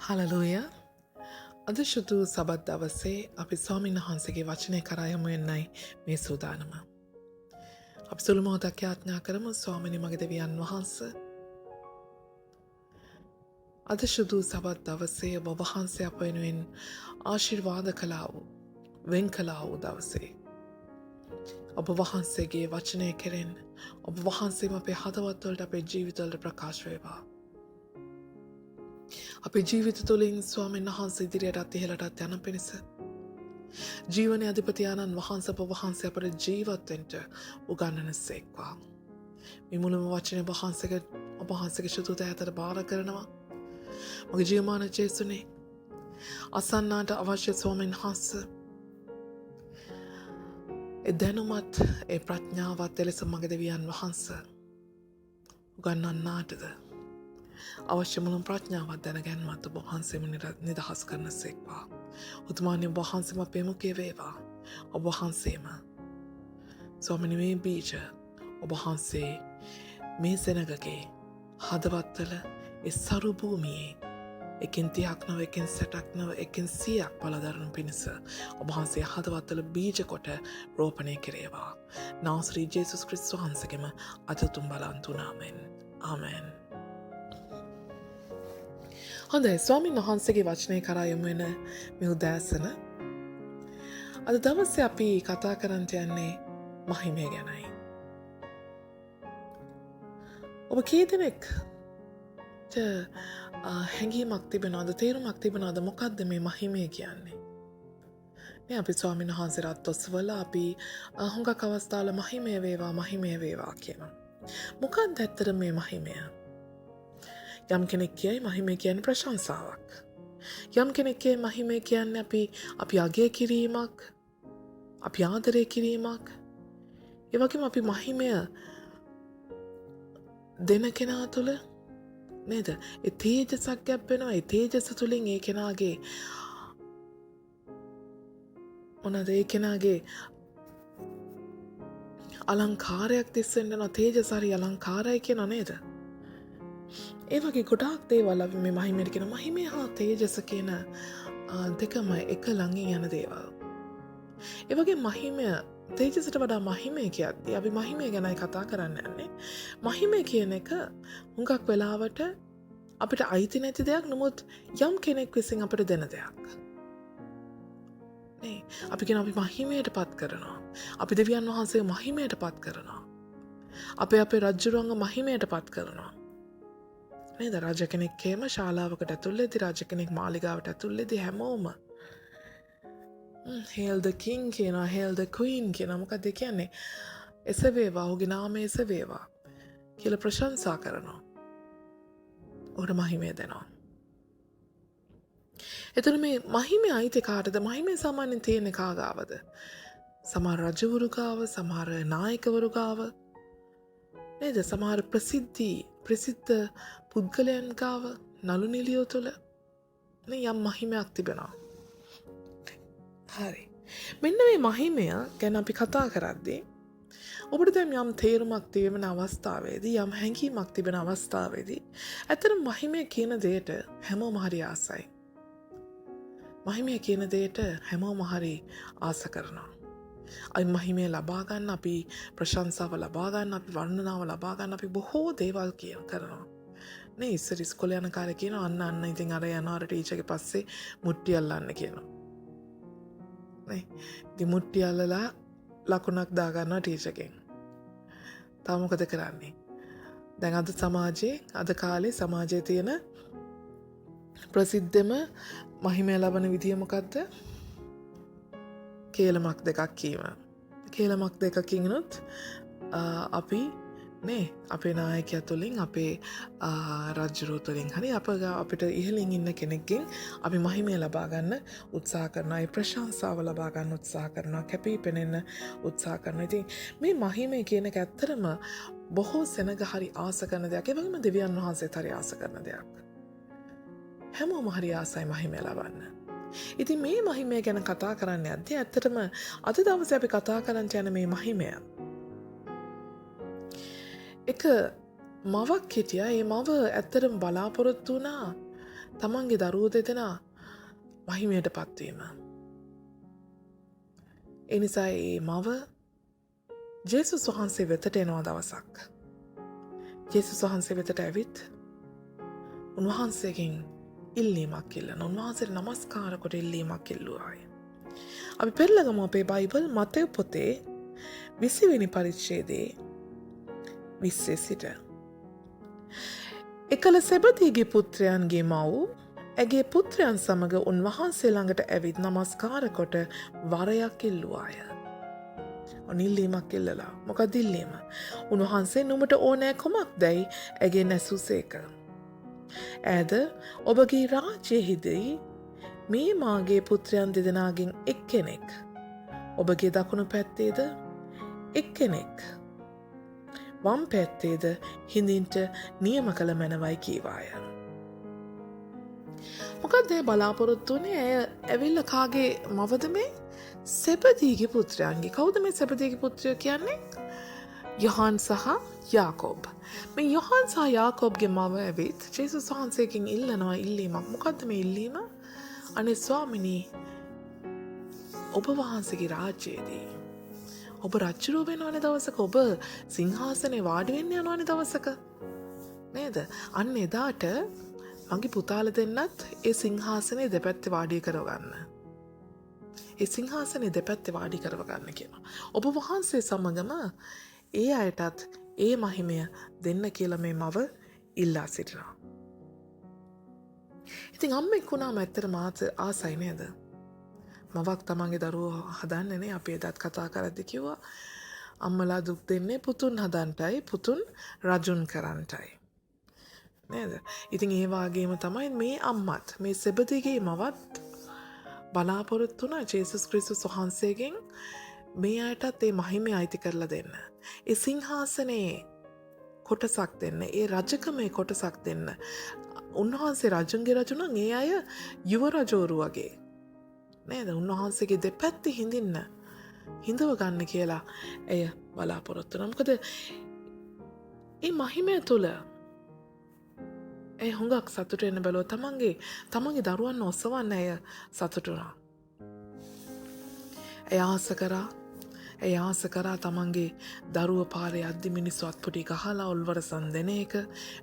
Hallelujah අද ශුතු Sabbath දවසේ අපි ස්වාමීන් වහන්සේගේ වචනය කරා යමු එන්නයි මේ සූදානම. අපි සුළු මොහොතක් යාඥා කරමු ස්වාමිනී මගේ දෙවියන් වහන්සේ. අද ශුතු සබත් දවසේ ඔබ වහන්සේ අප වෙනුවෙන් ආශිර්වාද කළා වූ වෙන් කළා වූ දවසේ ඔබ වහන්සේගේ වචනය කෙරෙන් ඔබ වහන්සේම අපේ හදවත්වලට අපේ ජීවිතවලට ප්‍රකාශ වේවා. අපේ ජීවිත තුළින් ස්වාමීන් වහන්සේ ඉදිරියටත් ඉහළටත් යන පිණිස ජීවන අධිපති ආනන් වහන්සේ අප වහන්සේ අපට ජීවත් වෙන්න උගන්වන සේක්වා. මේ මුළුම වචනේ ඔබ වහන්සේගේ ශුද්ධ ඇතට බාර කරනවා. මගේ ජීවමාන ජේසුනේ අසන්නාට අවශ්‍ය ස්වාමීන් වහන්සේ ඒ දැනුමත් ඒ ප්‍රඥාවත් එලෙස මගේ දෙවියන් වහන්සේ උගන්වන්නාටද අවශ්‍ය මුළුම් ප්‍රඥාවත් දැනගැන්මත් ඔබ වහන්සේම නිදහස් කරන සේක්වා. උතුමානි ඔබ වහන්සේම අපේ මුඛයේ වේවා. ඔබ වහන්සේම ස්වාමිනී මේ බීජ ඔබ වහන්සේ මේ සෙනගගේ හදවත්වල ඒ සරු භූමියේ එකින් 30ක් නොව එකින් 60ක් නොව එකින් 100ක් පළදරනු පිණිස ඔබ වහන්සේ හදවත්වල බීජ කොට රෝපණය කෙරේවා. නාසරී ජේසුස් ක්‍රිස්තුස් වහන්සේගේම අතුතුම් බලන්තු නාමයෙන්. ආමෙන්. හොඳයි ස්වාමීන් වහන්සේගේ වචනය කරා යමු වෙන මේ උදෑසන අද දවසේ අපි කතා කරන්නට යන්නේ මහිමය ගැනයි. ඔබ කී දෙනෙක් හැඟීමක් තිබෙනවද තේරුමක් තිබෙනවද මොකක්ද මේ මහිමය කියන්නේ? මේ අපි ස්වාමීන් වහන්සේ රත්ොස්වල අපි හුඟක් අවස්ථාවල මහිමය වේවා කියනවා. මොකක්ද ඇත්තට මේ මහිමය? යම් කෙනෙක් කියයි මහිමය කියන්නේ ප්‍රශංසාවක්. යම් කෙනෙක් කියයි මහිමය කියන්නේ අපි අගය කිරීමක්, අපි ආදරය කිරීමක්. ඒ වගේම අපි මහිමය දෙන කෙනා තුළ නේද? ඒ තේජසක් ගැබ්වෙනවා. ඒ තේජස තුළින් ඒ කෙනාගේ මොනද ඒ කෙනාගේ අලංකාරයක් දිස්සෙන්න යන තේජස හරි අලංකාරයි කියන නේද? ඒ වගේ ගොඩාක් දේවල් අපි මේ මහිමයට කියන මහිමය හා තේජස කියන දෙකම එක ළඟින් යන දේවල්. ඒ වගේ මහිමය තේජසට වඩා මහිමය කියද්දී අපි මහිමය ගැනයි කතා කරන්න යන්නේ. මහිමය කියන එක හුඟක් වෙලාවට අපිට අයිති නැති දෙයක් නමුත් යම් කෙනෙක් විසින් අපිට දෙන දෙයක්. නේ අපි කියන අපි මහිමයට පත් කරනවා. අපි දෙවියන් වහන්සේ මහිමයට පත් කරනවා. අපේ රජුරුවන්ව මහිමයට පත් කරනවා. නේද? රජ කෙනෙක්ගේම ශාලාවකට ඇතුල්ලේදී රජ කෙනෙක් මාලිගාවට ඇතුල්ලේදී හැමෝම hail the king කියනවා, hail the queen කියනවා. මොකද ඒ කියන්නේ? එසවේවා, ඔහුගේ නාමය එසවේවා කියලා ප්‍රශංසා කරනවා. ඔහුට මහිමය දෙනවා. එතන මේ මහිමය අයිති කාටද? මහිමය සාමාන්‍යයෙන් තියෙන්නේ කාගාවද? සමහර රජවරු ගාව, සමහර නායකවරු ගාව. නේද? සමහර ප්‍රසිද්ධ පුද්ගලයන් ගාව නළු නිළියෝ තුළ යම් මහිමයක් තිබෙනවා. හරි. මෙන්න මේ මහිමය ගැන අපි කතා කරද්දී ඔබට දැන් යම් තේරුමක් තිබෙන අවස්ථාවේදී යම් හැඟීමක් තිබෙන අවස්ථාවේදී ඇත්තටම මහිමය කියන දෙයට හැමෝම හරි ආසයි. මහිමය කියන දෙයට හැමෝම හරි ආස කරනවා. අපි මහිමය ලබා ගන්න, අපි ප්‍රශංසාව ලබා ගන්න, අපි වර්ණනාව ලබා ගන්න අපි බොහෝ දේවල් කරනවා. නේ ඉස්සර ඉස්කෝලේ යන කාලේ කියනවා අන්න ඉතින් අර යනවා අර ටීචර්ගේ පස්සේ මුට්ටි අල්ලන්න කියනවා. නේ ඉතින් මුට්ටි අල්ලලා ලකුණක් දා ගන්නවා ටීචර්ගෙන්. තාම මොකද කරන්නේ? දැන් අද කාලේ සමාජයේ තියෙන ප්‍රසිද්ධම මහිමය ලබන විදිය මොකද්ද? කේලමක් දෙකක් කීම. කේලමක් දෙකක් කියනොත් අපි නේ අපේ නායකයා තුළින් අපේ රජුරුව තුළින් හරි අපිට ඉහළින් ඉන්න කෙනෙක්ගෙන් අපි මහිමය ලබා ගන්න උත්සාහ කරනවා. ඒ ප්‍රශංසාව ලබා ගන්න උත්සාහ කරනවා. කැපී පෙනෙන්න උත්සාහ කරනවා. ඉතින් මේ මහිමය කියන එක ඇත්තටම බොහෝ සෙනග හරි ආස කරන දෙයක්. ඒ වගේම දෙවියන් වහන්සේත් හරි ආස කරන දෙයක්. හැමෝම හරි ආසයි මහිමය ලබන්න. ඉතින් මේ මහිමය ගැන කතා කරන්න යද්දී ඇත්තටම අද දවසේ අපි කතා කරන්න යන මේ මහිමය එක මවක් හිටියා. ඒ මව ඇත්තටම බලාපොරොත්තු වුණා තමන්ගේ දරුවෝ දෙදෙනා මහිමයට පත්වීම. එනිසා ඒ මව ජේසුස් වහන්සේ වෙතට එනවා දවසක්. ජේසුස් වහන්සේ වෙතට ඇවිත් උන්වහන්සේගෙන් ඉල්ලීමක් ඉල්ලන. උන්වහන්සේට නමස්කාර කොට ඉල්ලීමක් ඉල්ලුවාය. අපි පෙරලගමු අපේ බයිබල් මතෙව් පොතේ 20 වෙනි පරිච්ඡේදයේ 20 සිට. එකල සෙබදීගේ පුත්‍රයන්ගේ මව් ඇගේ පුත්‍රයන් සමග උන්වහන්සේ ළඟට ඇවිත් නමස්කාර කොට වරයක් ඉල්ලුවාය. ඉල්ලීමක් ඉල්ලලා. මොකද ඉල්ලීම? උන්වහන්සේ නුඹට ඕනෑ කුමක්දැයි ඇගෙන් ඇසූසේක. ඈද ඔබගේ රාජ්‍යයේදී මේ මාගේ පුත්‍රයන් දෙදෙනාගෙන් එක්කෙනෙක් ඔබගේ දකුණු පැත්තේද එක්කෙනෙක් වම් පැත්තේද හිඳින්ට නියම කළ මැනවයි කීවාය. මොකද ඒ බලාපොරොත්තු වුණේ ඇය ඇවිල්ලා කාගේ මවද මේ? සෙබදීගේ පුත්‍රයන්ගේ. කවුද මේ සෙබදීගේ පුත්‍රයෝ කියන්නේ? යොහාන් සහ යාකෝබ්. මේ යොහාන් සහ යාකෝබ්ගේ මව ඇවිත් ජේසුස් වහන්සේගෙන් ඉල්ලනවා ඉල්ලීමක්. මොකද්ද මේ ඉල්ලීම? අනේ ස්වාමිනී, ඔබ වහන්සේගේ රාජ්‍යයේදී ඔබ රජුරෝ වෙනවනේ දවසක, ඔබ සිංහාසනේ වාඩි වෙන්න යනවනේ දවසක. නේද? අන්න එදාට මගේ පුතාලා දෙන්නත් ඒ සිංහාසනේ දෙපැත්තේ වාඩි කරවගන්න. ඒ සිංහාසනේ දෙපැත්තේ වාඩි කරවගන්න කියනවා. ඔබ වහන්සේ සමගම ඒ අයටත් ඒ මහිමය දෙන්න කියලා මේ මව ඉල්ලා සිටිනවා. ඉතින් අම්මෙක් වුණාම ඇත්තටම ආසයි නේද? මවක් තමන්ගේ දරුවෝ හදන්නේනේ. අපි එදත් කතා කරද්දි කිව්වා අම්මලා දුක් දෙන්නේ පුතුන් හදන්නටයි, පුතුන් රජුන් කරන්නටයි. නේද? ඉතින් ඒ වගේම තමයි මේ අම්මත්, මේ සෙබදීගේ මවත් බලාපොරොත්තු වුණා ජේසුස් ක්‍රිස්තුස් වහන්සේගෙන් මේ අයටත් ඒ මහිමය අයිති කරලා දෙන්න. ඒ සිංහාසනේ කොටසක් දෙන්න, ඒ රජකමේ කොටසක් දෙන්න. උන්වහන්සේ රජුන්ගේ රජු නම් ඒ අය යුව රජවරු වගේ. නේද? උන්වහන්සේගේ දෙපැත්තේ හිඳින්න, හිඳව ගන්න කියලා එය බලාපොරොත්තු වෙනවා. මොකද මේ මහිමය තුල ඒ හුඟක් සතුට වෙන බැලුව තමන්ගේ දරුවන් ඔසවන්න ඇය සතුට වුණා. ඇය ආස කරා තමන්ගේ දරුව පාරේ යද්දි මිනිස්සු අත්පොඩි ගහලා ඔල්වරසන් දෙන එක,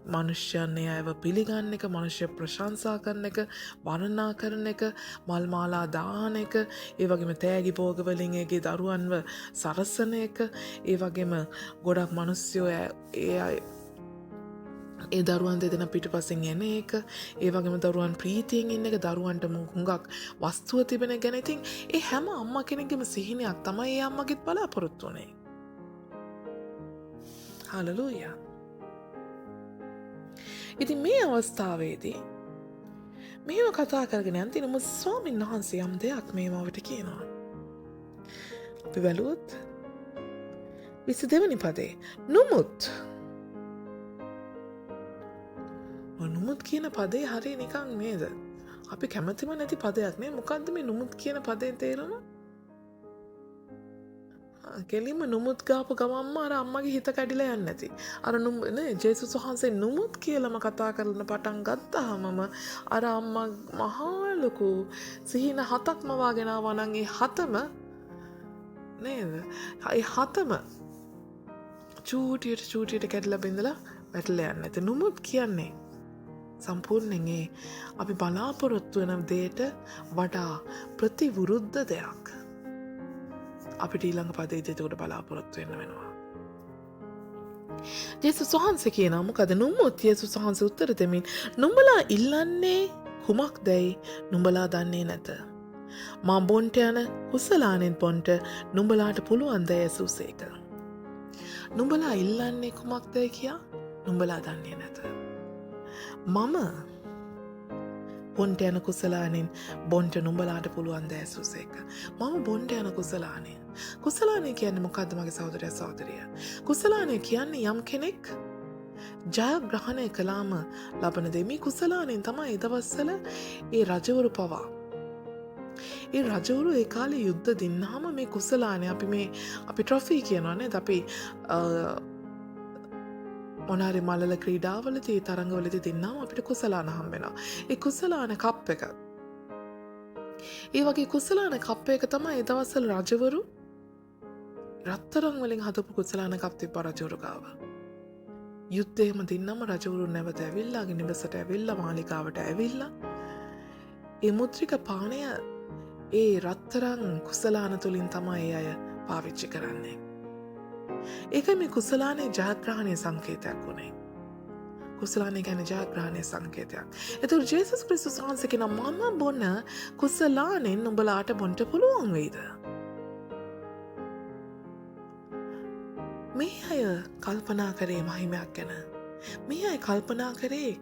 මනුෂ්‍යයන් එයව පිළිගන්න එක, මනුෂ්‍ය ප්‍රශංසා කරන එක, වර්ණනා කරන එක, මල් මාලා දාන එක, ඒ වගේම තෑගි භෝග වලින් ඒගේ දරුවන්ව සරසන එක, ඒ වගේම ගොඩක් මිනිස්සු ඒ දරුවන් දෙදෙන පිටුපසින් එන එක, ඒ වගේම දරුවන් ප්‍රීතියෙන් ඉන්න එක, දරුවන්ට හුඟක් වස්තුව තිබෙන ගැන. ඉතින් ඒ හැම අම්මා කෙනෙක්ගේම සිහිනයක් තමයි ඒ අම්මගෙත් බලාපොරොත්තු වුනේ. හලෙලූයා. ඉතින් මේ අවස්ථාවේදී මේව කතා කරගෙන යනතිනම ස්වාමීන් වහන්සේ යම් දෙයක් මේ මවට කියනවා. අපි බැලුවොත් 22 වෙනි පදේ නුමුත් කියන පදේ හරි නිකන් නේද? අපි කැමතිම නැති පදයක් නේ. මොකද්ද මේ නුමුත් කියන පදයෙන් තේරුම? කෙලින්ම නුමුත් ගාපු ගමන්ම අර අම්මගේ හිත කැඩිලා යන්නේ නැති. අර නේ ජේසුස් වහන්සේ නුමුත් කියලාම කතා කරන පටන් ගත්තාමම අර අම්මා මහා ලොකු සිහින 7ක්ම වාගෙන ආවා නම් ඒ 7ම නේද? ඒ 7ම චූටියට කැඩලා බින්දලා වැටලා යන්නේ නැති. නුමුත් කියන්නේ සම්පූර්ණයෙන් අපි බලාපොරොත්තු වෙන දෙයට වඩා ප්‍රතිවිරුද්ධ දෙයක්. අපිට ඊළඟ පදේදී ඒකට බලාපොරොත්තු වෙන්න වෙනවා. ජේසුස් වහන්සේ කියනවා මොකද? නුඹත් ජේසුස් වහන්සේ උත්තර දෙමින් නුඹලා ඉල්ලන්නේ කුමක්දයි නුඹලා දන්නේ නැත. මා බොන්ට යන කුසලානෙන් පොන්ට නුඹලාට පුළුවන් ද යසුසේක. නුඹලා ඉල්ලන්නේ කුමක්දයි කියා නුඹලා දන්නේ නැත. මම බොන්ට යන කුසලානෙන් බොන්ට නුඹලාට පුළුවන් ද යසුසේක. මම බොන්ට යන කුසලානෙන්. කුසලානය කියන්නේ මොකද්ද මගේ සහෝදරයා සහෝදරිය? කුසලානය කියන්නේ යම් කෙනෙක් ජයග්‍රහණය කළාම ලබන දේ. මේ කුසලානෙන් තමයි ඒ දවස්වල ඒ රජවරු පවා ඒ රජවරු ඒ කාලේ යුද්ධ දින්නාම මේ කුසලානේ අපි ට්‍රොෆි කියනවා නේද? අපි මොනාරි මල්ලල ක්‍රීඩාවලදී තරඟවලදී දෙන්නාම අපිට කුසලාන හම්බ වෙනවා. ඒ කුසලාන කප් එක. ඒ වගේ කුසලාන කප් එක තමයි ඒ දවස්වල රජවරු රත්තරන් වලින් හදපු කුසලාන කප් තිබ්බ රජවරු ගාව. යුද්ධේම දින්නම රජවරු නැවත ඇවිල්ලා නිවසට ඇවිල්ලා මාලිකාවට ඇවිල්ලා ඒ මුද්‍රික පානය ඒ රත්තරන් කුසලාන තුලින් තමයි අය පාවිච්චි කරන්නේ. ඒක මේ කුසලානේ ජයග්‍රහණයේ සංකේතයක් වුණේ. කුසලානේ කියන්නේ ජයග්‍රහණයේ සංකේතයක්. ඒතකොට ජේසුස් ක්‍රිස්තුස් වහන්සේ කියන මම බොන කුසලානෙන් උඹලාට බොන්න පුළුවන් වෙයිද? මේ අය කල්පනා කරේ මහිමයක් ගැන. මේ අය කල්පනා කරේ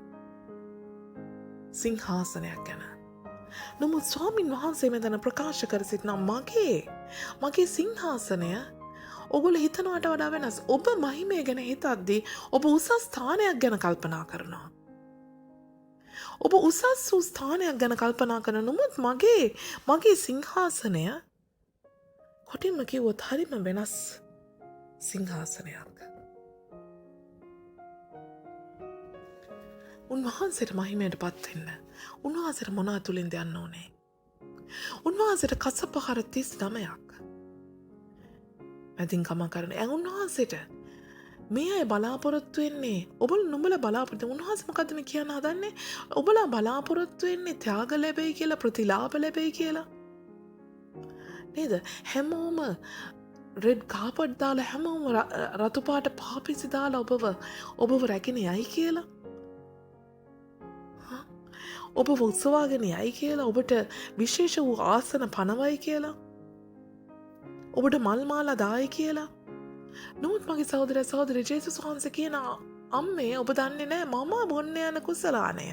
සිංහාසනයක් ගැන. නමුත් ස්වාමින් වහන්සේ මෙතන ප්‍රකාශ කර සිටිනා මගේ සිංහාසනය ඔගොල්ලෝ හිතනවට වඩා වෙනස්. ඔබ මහිමය ගැන හිතද්දී ඔබ උසස් ස්ථානයක් ගැන කල්පනා කරනවා. ඔබ උසස් වූ ස්ථානයක් ගැන කල්පනා කරන නමුත් මගේ සිංහාසනය කොටින්ම කිව්වොත් හරිම වෙනස් සිංහාසනයක්. උන්වහන්සේට මහිමයට පත් වෙන්න උන්වහන්සේට මොනවා තුලින්ද යන්න ඕනේ? උන්වහන්සේට කසපහර 39ක් මැදින් කම කරන උන්වහන්සේට මේ අය බලාපොරොත්තු වෙන්නේ නුඹලා බලාපොරොත්තු උන්වහන්සේ මොකද්ද මේ කියන්න හදන්නේ? ඔබලා බලාපොරොත්තු වෙන්නේ ත්‍යාග ලැබෙයි කියලා, ප්‍රතිලාභ ලැබෙයි කියලා නේද? හැමෝම රෙඩ් කාපට් දාලා හැමෝම රතු පාට පාපිසි දාලා ඔබව රැගෙන යයි කියලා. ඔබ උත්සවාගෙන යයි කියලා, ඔබට විශේෂ වූ ආසන පනවයි කියලා, ඔබට මල් මාලා දායි කියලා. නමුත් මගේ සහෝදරය ජේසුස් වහන්සේ කියන අම්මේ ඔබ දන්නේ නැහැ මම බොන්න යන කුසලානය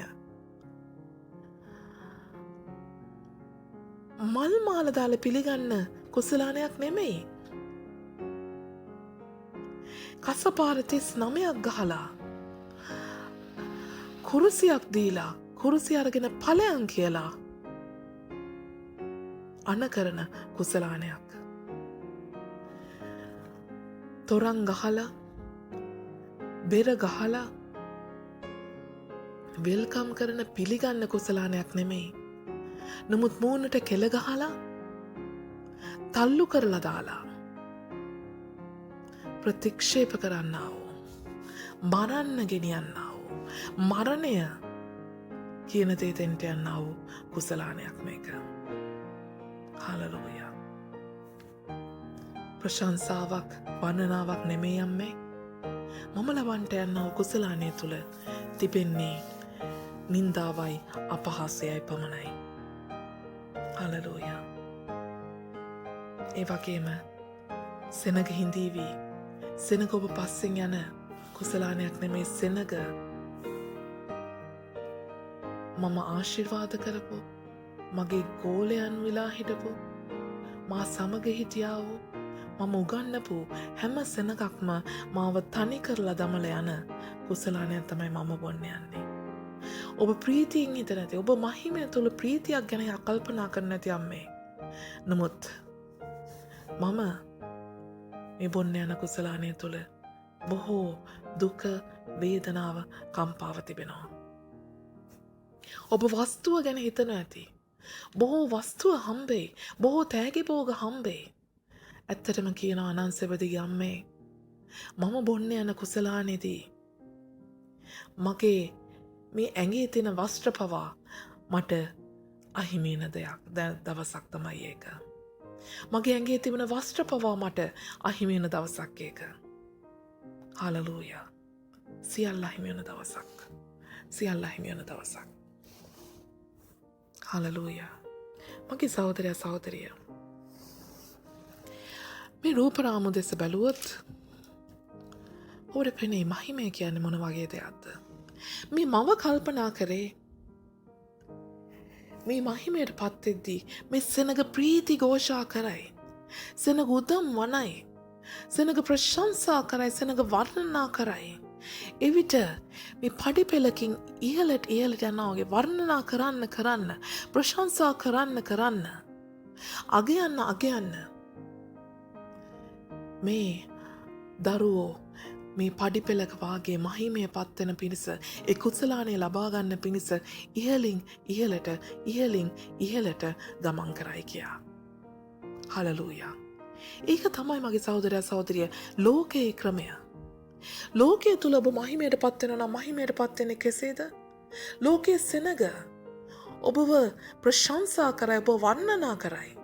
මල් මාලා දාලා පිළිගන්න කුසලානයක් නෙමෙයි. කසපාර 39ක් ගහලා කුරුසියක් දීලා කුරුසිය අරගෙන ඵලයන් කියලා අන කරන කුසලානයක්. තොරන් ගහලා බෙර ගහලා වෙල්කම් කරන පිළිගන්න කුසලානයක් නෙමෙයි. නමුත් මූණට කෙල ගහලා තල්ලු කරලා දාලා ප්‍රතික්ෂේප කරන්නා වූ මරන්න ගෙනියන්නා වූ මරණය කියන දේ දෙන්න යන්නා වූ කුසලානයක් මේක. හලෙලූයා. ප්‍රශංසාවක් වර්ණනාවක් නෙමෙයි අම්මේ. මම ලබන්ට යන්නා වූ කුසලානය තුල තිබෙන්නේ නින්දාවයි අපහාසයයි පමණයි. හලෙලූයා. ඒ වගේම සෙනග හිඳීවි. සෙනග ඔබ පස්සෙන් යන කුසලානයක් නෙමෙයි. සෙනග මම ආශිර්වාද කරපු මගේ ගෝලයන් විලා හිටපු මා සමග හිටියා වූ මම උගන්නපු හැම සෙනගක්ම මාව තනි කරලා දමලා යන කුසලානයක් තමයි මම බොන්න යන්නේ. ඔබ ප්‍රීතියෙන් හිත නැති, ඔබ මහිමය තුල ප්‍රීතියක් ගැන කල්පනා කරන්නේ නැති අම්මේ. නමුත් මම මේ බොන්න යන කුසලානය තුල බොහෝ දුක, වේදනාව, කම්පාව තිබෙනවා. ඔබ වස්තුව ගැන හිතන ඇති. බොහෝ වස්තුව හම්බෙයි. බොහෝ තෑගි භෝග හම්බෙයි. ඇත්තටම කියනවා අනන්සෙවදී අම්මේ මම බොන්න යන කුසලානේදී මගේ මේ ඇඟේ තියෙන වස්ත්‍ර පවා මට අහිමි වෙන දවසක් තමයි ඒක. මගේ ඇඟේ තිබෙන වස්ත්‍ර පවා මට අහිමි වෙන දවසක් ඒක. හලෙලූයා. සියල්ල අහිමි වෙන දවසක්. සියල්ල අහිමි වෙන දවසක්. හලෙලූයා. මගේ සහෝදරිය මේ රූපරාමු දෙස බැලුවොත් ඔබට පෙනේ මහිමය කියන්නේ මොන වගේ දෙයක්ද? මේ මව කල්පනා කරේ මේ මහිමයට පත් වෙද්දී මේ සෙනග ප්‍රීති ഘോഷා කරයි. සෙනග උදම් වනයි. සෙනග ප්‍රශංසා කරයි. සෙනග වර්ණනා කරයි. එවිට මේ පඩිපෙළකින් ඉහළට යනවා වගේ වර්ණනා කරන්න ප්‍රශංසා කරන්න අගයන්න මේ දරුවෝ මේ පඩිපෙළක වාගේ මහිමය පත්වන පිණිස ඒ කුසලානේ ලබා ගන්න පිණිස ඉහලින් ඉහලට ගමන් කරයි කියා. හලලූයා. ඒක තමයි මගේ සහෝදරයා සහෝදරිය ලෝකයේ ක්‍රමය. ලෝකයේ තුල ඔබ මහිමයට පත්වෙනවා නම් මහිමයට පත්වෙන්නේ කෙසේද? ලෝකයේ සෙනග ඔබව ප්‍රශංසා කරයි, ඔබ වර්ණනා කරයි.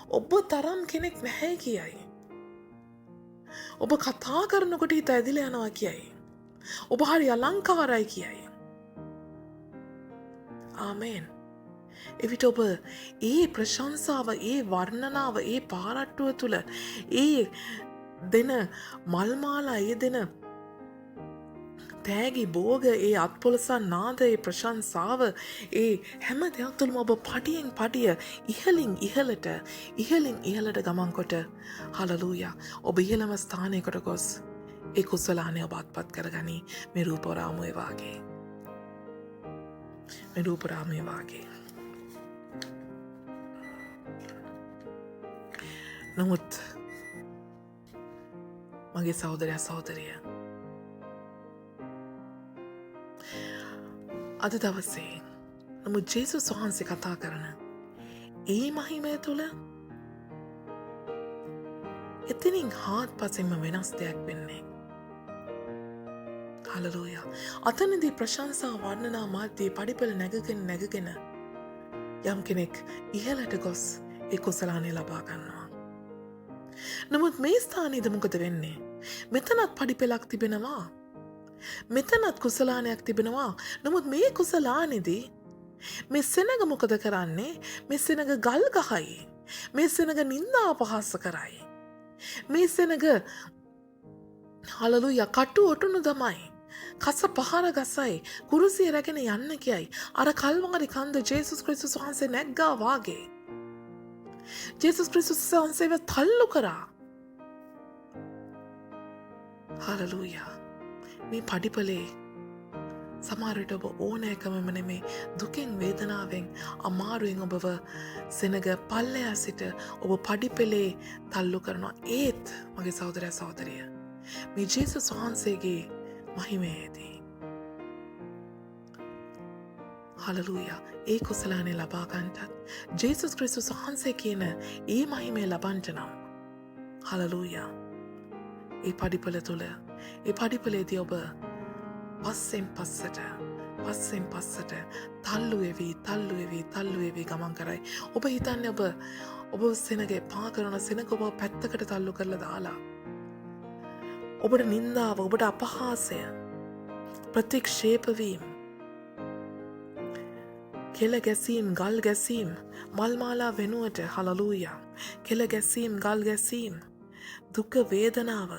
ඔබ තරම් කෙනෙක් නැහැ කියයි. ඔබ කතා කරනකොට හිත ඇදිලා යනවා කියයි. ඔබ හරි අලංකාරයි කියයි. ආමේන්. එවිට ඔබ ඒ ප්‍රශංසාව, ඒ වර්ණනාව, ඒ පාරට්ටුව තුළ ඒ දෙන මල්මාලා, ඒ දෙන තෑගි බෝග, ඒ අත්පොලසන් නාද, ඒ ප්‍රශංසාව, ඒ හැම දෙයක් තුළම ඔබ පටියෙන් පටිය ඉහලින් ඉහලට ගමන් කොට හලලූයා ඔබ ඉහළම ස්ථානයකට ගොස් ඒ කුසලානේ ඔබ අත්පත් කරගනි. මේ රූපරාමුවේ වාගේ. මේ රූපරාමුවේ වාගේ. නමුත් මගේ සහෝදරයා සහෝදරිය, අද දවසේ නමුත් ජේසුස් වහන්සේ කතා කරන ඒ මහිමය තුළ එතනින් හාත්පසින්ම වෙනස් දෙයක් වෙන්නේ. හලලූයා. අතනදී ප්‍රශංසා වර්ණනා මාධ්‍යයේ පඩිපෙළ නැගගෙන යම් කෙනෙක් ඉහළට ගොස් ඒ කුසලානේ ලබා ගන්නවා. නමුත් මේ ස්ථානයේද මොකද වෙන්නේ? මෙතනත් පඩිපෙළක් තිබෙනවා. මෙතනත් කුසලානයක් තිබෙනවා. නමුත් මේ කුසලානේදී මේ සෙනග මොකද කරන්නේ? මේ සෙනග ගල් ගහයි. මේ සෙනග නින්දා අපහාස කරයි. මේ සෙනග හලලූයා කටු ඔටුනු දමයි. කස පහර ගසයි. කුරුසිය රැගෙන යන්න කියයි. අර කල්වාරි කන්ද ජේසුස් ක්‍රිස්තුස් වහන්සේ නැග්ගා වාගේ. ජේසුස් ක්‍රිස්තුස් වහන්සේව තල්ලු කරා. හලලූයා. මේ පඩිපලේ සමහරවිට ඔබ ඕනෑකමම නෙමේ, දුකෙන් වේදනාවෙන් අමාරුවෙන් ඔබව සෙනග පල්ලෙහා සිට ඔබ පඩිපෙළේ තල්ලු කරනවා. ඒත් මගේ සහෝදරයා සහෝදරිය, මේ ජේසුස් වහන්සේගේ මහිමයේදී හලලූයා ඒ කුසලානේ ලබා ගන්නටත් ජේසුස් ක්‍රිස්තුස් වහන්සේ කියන ඒ මහිමය ලබන්නට නම් හලලූයා ඒ පඩිපෙළ තුළ, ඒ පඩිපෙළේදී ඔබ පස්සෙන් පස්සට තල්ලු වෙවි ගමන් කරයි. ඔබ හිතන්නේ ඔබ සෙනග එපා කරන සෙනග ඔබ පැත්තකට තල්ලු කරලා දාලා ඔබට නින්දාව, ඔබට අපහාසය, ප්‍රතික්ෂේපවීම, කෙල ගැසීම්, ගල් ගැසීම්, මල්මාලා වෙනුවට හලලූයා කෙල ගැසීම්, ගල් ගැසීම්, දුක වේදනාව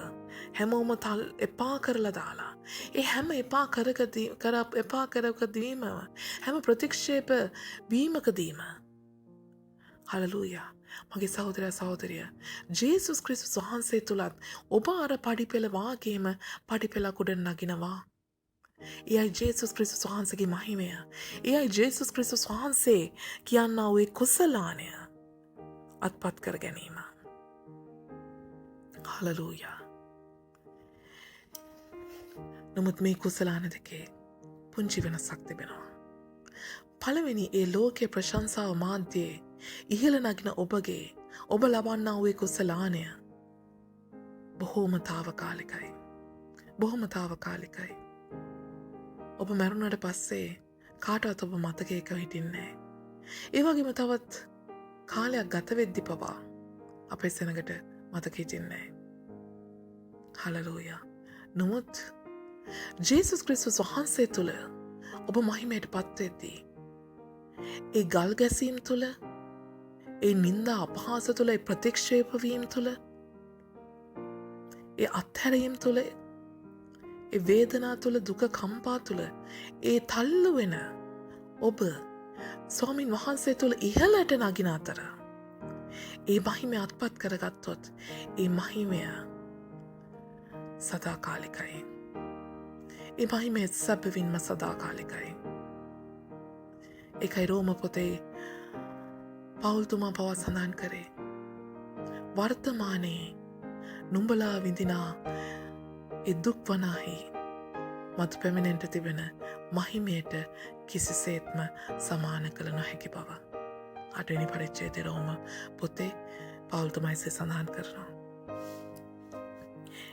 හැමෝම එපා කරලා දාලා ඒ හැම එපා කරකදීම, හැම ප්‍රතික්ෂේප වීමකදීම හලලූයා මගේ සහෝදරයා සහෝදරිය, ජේසුස් ක්‍රිස්තුස් වහන්සේ තුලත් ඔබ අර පඩිපෙළ වාගේම පඩිපෙළක් උඩ නගිනවා. එයයි ජේසුස් ක්‍රිස්තුස් වහන්සේගේ මහිමය. එයයි ජේසුස් ක්‍රිස්තුස් වහන්සේ කියන්නා වූ කුසලානය අත්පත් කර ගැනීම. හලලූයා. නමුත් මේ කුසලාන දෙකේ පුංචි වෙනසක් තිබෙනවා. පළවෙනි ඒ ලෝකයේ ප්‍රශංසාව මාධ්‍යයේ ඉහළ නගින ඔබ ලබන්නා වූ කුසලානය බොහෝම තාවකාලිකයි. ඔබ මැරුණට පස්සේ කාටවත් ඔබ මතකයක හිටින්නේ. ඒ වගේම තවත් කාලයක් ගත වෙද්දි පවා අපේ සෙනගට මතක හිටින්නේ. හලලූයා. නමුත් ජේසුස් ක්‍රිස්තුස් වහන්සේ තුළ ඔබ මහිමයට පත්වෙද්දී ඒ ගල් ගැසීම් තුළ, ඒ නින්දා අපහාස තුළ, ඒ ප්‍රතික්ෂේපවීම තුළ, ඒ අත්හැරීම් තුළ, ඒ වේදනා තුළ, දුක කම්පා තුළ ඒ තල්ලු වෙන ඔබ ස්වාමින් වහන්සේ තුළ ඉහළට නගින අතර ඒ මහිමය අත්පත් කරගත්තොත් ඒ මහිමය සදාකාලිකයි. ඒ මහිමය සැබවින්ම සදාකාලිකයි. ඒකයි රෝම පොතේ පවුල්තුමා පවා සඳහන් කරේ, වර්තමානයේ නුඹලා විඳිනා ඒ දුක් වනාහි මතු පැමිණෙන්ට තිබෙන මහිමයට කිසිසේත්ම සමාන කළ නොහැකි බව. 8 වෙනි පරිච්ඡේදයේ රෝම පොතේ පෞල්තුමයිසේ සඳහන් කරනවා.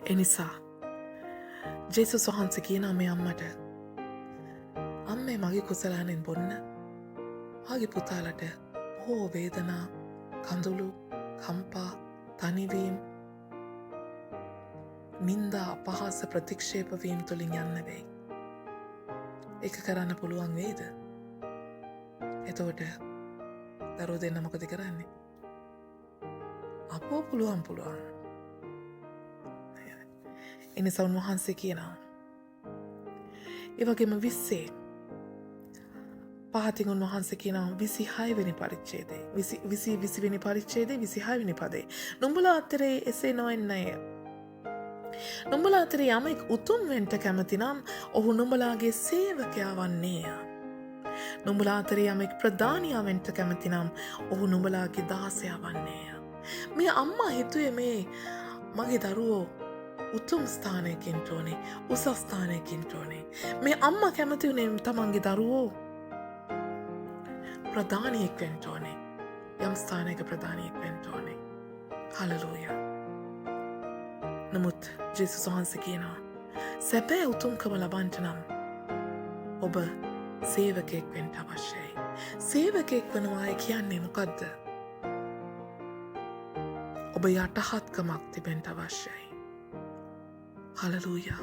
එනිසා ජේසුස් වහන්සේ කියනවා මේ අම්මට, අම්මේ මගේ කුසලානෙන් බොන්න. මගේ පුතාලට බොහෝ වේදනා, කඳුළු, කම්පා, තනිවීම, නින්දා, අපහාස, ප්‍රතික්ෂේප වීම තුලින් යන්න වෙයි. ඒක කරන්න පුළුවන් වේද? එතකොට දරුවෝ දෙන්න මොකද කරන්නේ? අපෝ පුළුවන්. එනිසා උන්වහන්සේ කියනවා, ඒ වගේම 20 පහතින් උන්වහන්සේ කියනවා 26 වෙනි පරිච්ඡේදයේ 20 වෙනි පරිච්ඡේදයේ 26 වෙනි පදේ, නුඹලා අතරේ එසේ නොවෙන්නේය. නුඹලා අතරේ යමෙක් උතුම් වෙන්න කැමති නම් ඔහු නුඹලාගේ සේවකයා වන්නේය. නුඹලා අතරේ යමෙක් ප්‍රධානියා වෙන්න කැමති නම් ඔහු නුඹලාගේ දාසයා වන්නේය. මේ අම්මා හිතුවේ මේ මගේ දරුවෝ උතුම් ස්ථානයකින් ඕනේ, උසස් ස්ථානයකින් ඕනේ. මේ අම්මා කැමති උනේ තමන්ගේ දරුවෝ ප්‍රධානියෙක් වෙන්න ඕනේ. යම් ස්ථානයක ප්‍රධානියෙක් වෙන්න ඕනේ. හලෙලූයා. නමුත් ජේසුස් වහන්සේ කියනවා, සැබෑ උතුම්කම ලබන්න නම් ඔබ සේවකයෙක් වෙන්න අවශ්‍යයි. සේවකයෙක් වෙනවා කියන්නේ මොකද්ද? ඔබ යටහත්කමක් තිබෙන්න අවශ්‍යයි. හලෙලූයා.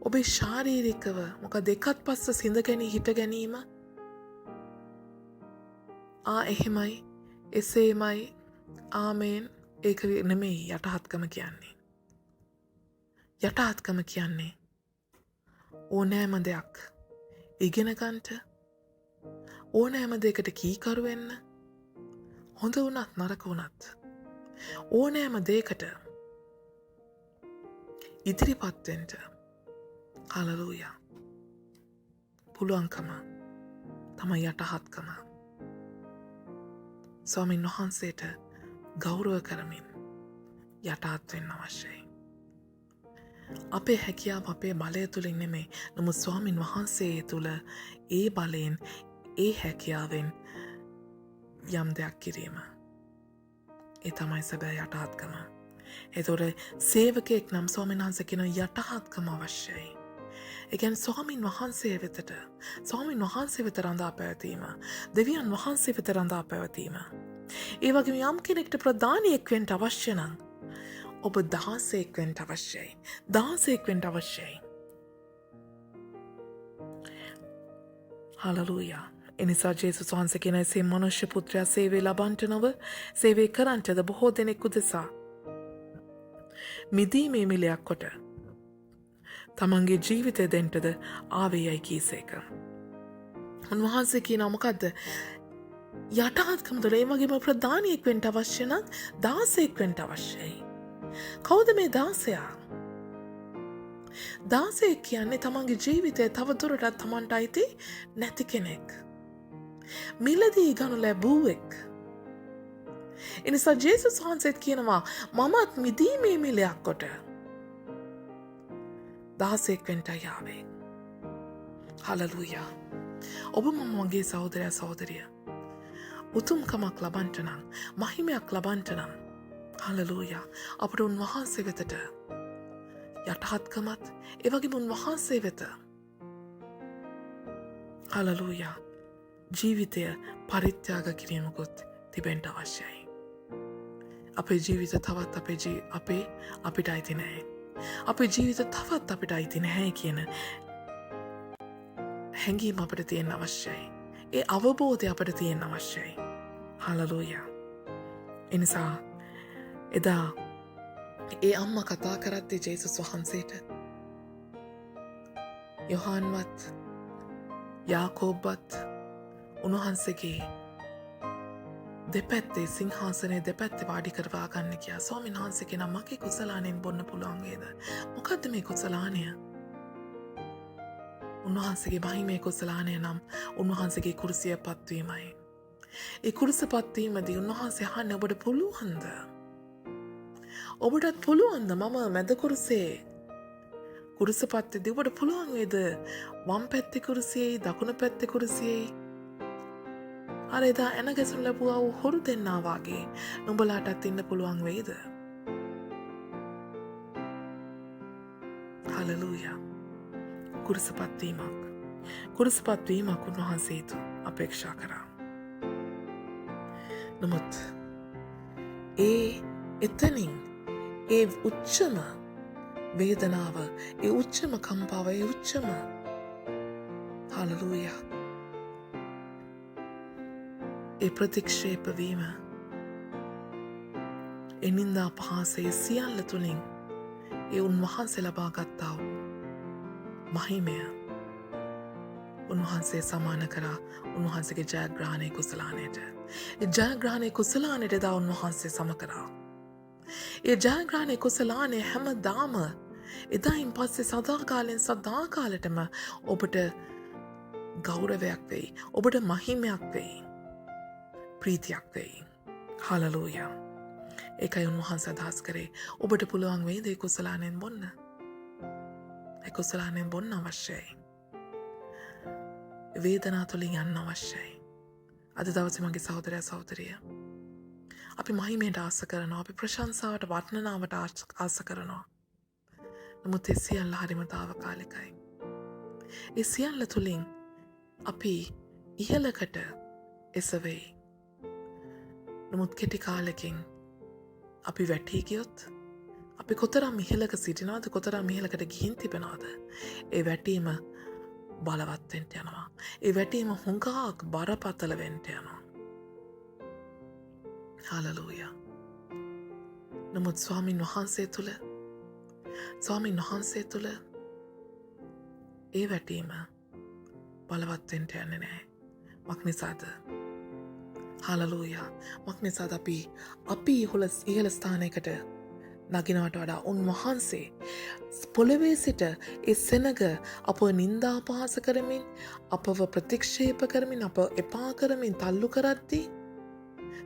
ඔබේ ශාරීරිකව මොකද එකත් පස්ස සිඳගෙන හිට ගැනීම එහෙමයි, එසේමයි, ආමේන්, ඒක නෙමෙයි යටහත්කම කියන්නේ. යටහත්කම කියන්නේ ඕනෑම දෙයක් ඉගෙන ගන්නට, ඕනෑම දෙයකට කීකරු වෙන්න, හොඳ වුණත් නරක වුණත් ඕනෑම දෙයකට ඉදිරිපත් වෙන්න හලෙලූයා පුළුවන්කම තමයි යටහත්කම. ස්වාමීන් වහන්සේට ගෞරව කරමින් යටහත් වෙන්න අවශ්‍යයි. අපේ හැකියාව අපේ බලය තුලින් නෙමෙයි, නමුත් ස්වාමීන් වහන්සේ තුල ඒ බලයෙන්, ඒ හැකියාවෙන් යම් දෙයක් කිරීම. ඒ තමයි සැබෑ යටහත්කම. ඒතොර සේවකයෙක් නම් ස්වාමීන් වහන්සේ කියන යටහත්කම අවශ්‍යයි. ඒ කියන්නේ ස්වාමීන් වහන්සේ වෙතට, ස්වාමීන් වහන්සේ වෙත රඳා පැවතීම, දෙවියන් වහන්සේ වෙත රඳා පැවතීම. ඒ වගේම යම් කෙනෙක්ට ප්‍රධානියෙක් වෙන්න අවශ්‍ය නම් ඔබ 16ක් වෙන්න අවශ්‍යයි. 16ක් වෙන්න අවශ්‍යයි. හලෙලූයා. එනිසා ජේසුස් වහන්සේ කියන එසේ මනුෂ්‍ය පුත්‍රයා සේවය ලබන්නට නොව සේවය කරන්නටද බොහෝ දෙනෙකු දෙසා මිදීමේ මිලයක් කොට තමන්ගේ ජීවිතය දෙන්නටද ආවේයයි කීසේක. උන්වහන්සේ කියනවා මොකද්ද? යටහත්කම තුළ ඒ වගේම ප්‍රධානියෙක් වෙන්න අවශ්‍ය නම් 16ක් වෙන්න අවශ්‍යයි. කවුද මේ 16? 16 කියන්නේ තමන්ගේ ජීවිතය තව දුරටත් තමන්ට අයිති නැති කෙනෙක්. මිලදී ගනු ලැබුවෙක්. එනිසා ජේසුස් වහන්සේත් කියනවා මමත් මිදීමේ මිලයක් කොට 16ක් වෙන්න යාවේ. හලෙලූයා. ඔබ මගේ සහෝදරයා සහෝදරිය උතුම්කමක් ලබන්නට නම්, මහිමයක් ලබන්නට නම් හලෙලූයා අපට උන්වහන්සේ වෙතට යටහත්කමත්, ඒ වගේම උන්වහන්සේ වෙත හලෙලූයා ජීවිතය පරිත්‍යාග කිරීමකුත් තිබෙන්න අවශ්‍යයි. අපේ ජීවිත තවත් අපිට අයිති නැහැ. අපේ ජීවිත තවත් අපිට අයිති නැහැ කියන හැඟීම අපිට තියෙන්න අවශ්‍යයි. ඒ අවබෝධය අපිට තියෙන්න අවශ්‍යයි. හලෙලූයා. එනිසා එදා ඒ අම්මා කතා කරද්දී ජේසුස් වහන්සේට යොහාන්වත් යාකෝබ්වත් උන්වහන්සේගේ දෙපැත්තේ සිංහාසනයේ දෙපැත්තේ වාඩි කරවා ගන්න කියා. ස්වාමීන් වහන්සේ කියන මගේ කුසලානෙන් බොන්න පුළුවන් වේද? මොකද්ද මේ කුසලානය? උන්වහන්සේගේ මහිමේ කුසලානය නම් උන්වහන්සේගේ කුරුසිය පත්වීමයි. ඒ කුරුස පත්වීමදී උන්වහන්සේ අහන්නේ ඔබට පුළුවන්ද? ඔබටත් පුළුවන්ද මම මැද කුරුසේ කුරුසපත්තේදී ඔබට පුළුවන් වේද වම් පැත්තේ කුරුසියයි දකුණු පැත්තේ කුරුසියයි අර එදා එන ගැසුම් ලැබුවා වූ හොරු දෙන්නා වාගේ නුඹලාටත් ඉන්න පුළුවන් වේද? හලෙලූයා. කුරුසපත් වීමක් උන්වහන්සේ අපේක්ෂා කරා. නමුත් එතනින් ඒ උච්චම වේදනාව, ඒ උච්චම කම්පාව, ඒ උච්චම හලෙලූයා ඒ ප්‍රතික්ෂේප වීම, ඒ නින්දා පහසේ සියල්ල තුලින් ඒ උන්වහන්සේ ලබා ගත්තා වූ මහිමය උන්වහන්සේ සමාන කරා උන්වහන්සේගේ ජයග්‍රහණයේ කුසලානයට. ඒ ජයග්‍රහණයේ කුසලානයට එදා උන්වහන්සේ සම කරා. ඒ ජයග්‍රහණයේ කුසලානය හැමදාම එදායින් පස්සේ සදාකාලෙටම ඔබට ගෞරවයක් වෙයි. ඔබට මහිමයක් වෙයි. ප්‍රීතියක් වෙයි. හලෙලූයා. ඒකයි උන්වහන්සේ අදහස් කරේ. ඔබට පුළුවන් වේද ඒ කුසලානයෙන් බොන්න? ඒ කුසලානයෙන් බොන්න අවශ්‍යයි. වේදනා තුළින් යන්න අවශ්‍යයි. අද දවසේ මගේ සහෝදරයා සහෝදරිය, අපි මහිමයට ආස කරනවා, අපි ප්‍රශංසාවට වර්ණනාවට ආස කරනවා. නමුත් ඒ සියල්ල හරිම తాවකාලිකයි. ඒ සියල්ල තුළින් අපි ඉහළකට එසවෙයි. නමුත් කෙටි කාලෙකින් අපි වැටී ගියොත් අපි කොතරම් ඉහළක සිටිනවද, කොතරම් ඉහළකට ගිහින් තිබෙනවද? ඒ වැටීම බලවත් වෙන්න යනවා. ඒ වැටීම හුඟක් බරපතල වෙන්න යනවා. හලෙලූයා. නමුත් ස්වාමින් වහන්සේ තුල ඒ වැටීම බලවත් වෙන්න යන්නේ නැහැ. මක් නිසාද? හලෙලූයා. මක් නිසාද අපි ඉහළ ස්ථානයකට නගිනවට වඩා උන්වහන්සේ පොළවේ සිට ඒ සෙනග අපව නින්දා අපහාස කරමින්, අපව ප්‍රතික්ෂේප කරමින්, අප එපා කරමින් තල්ලු කරද්දී,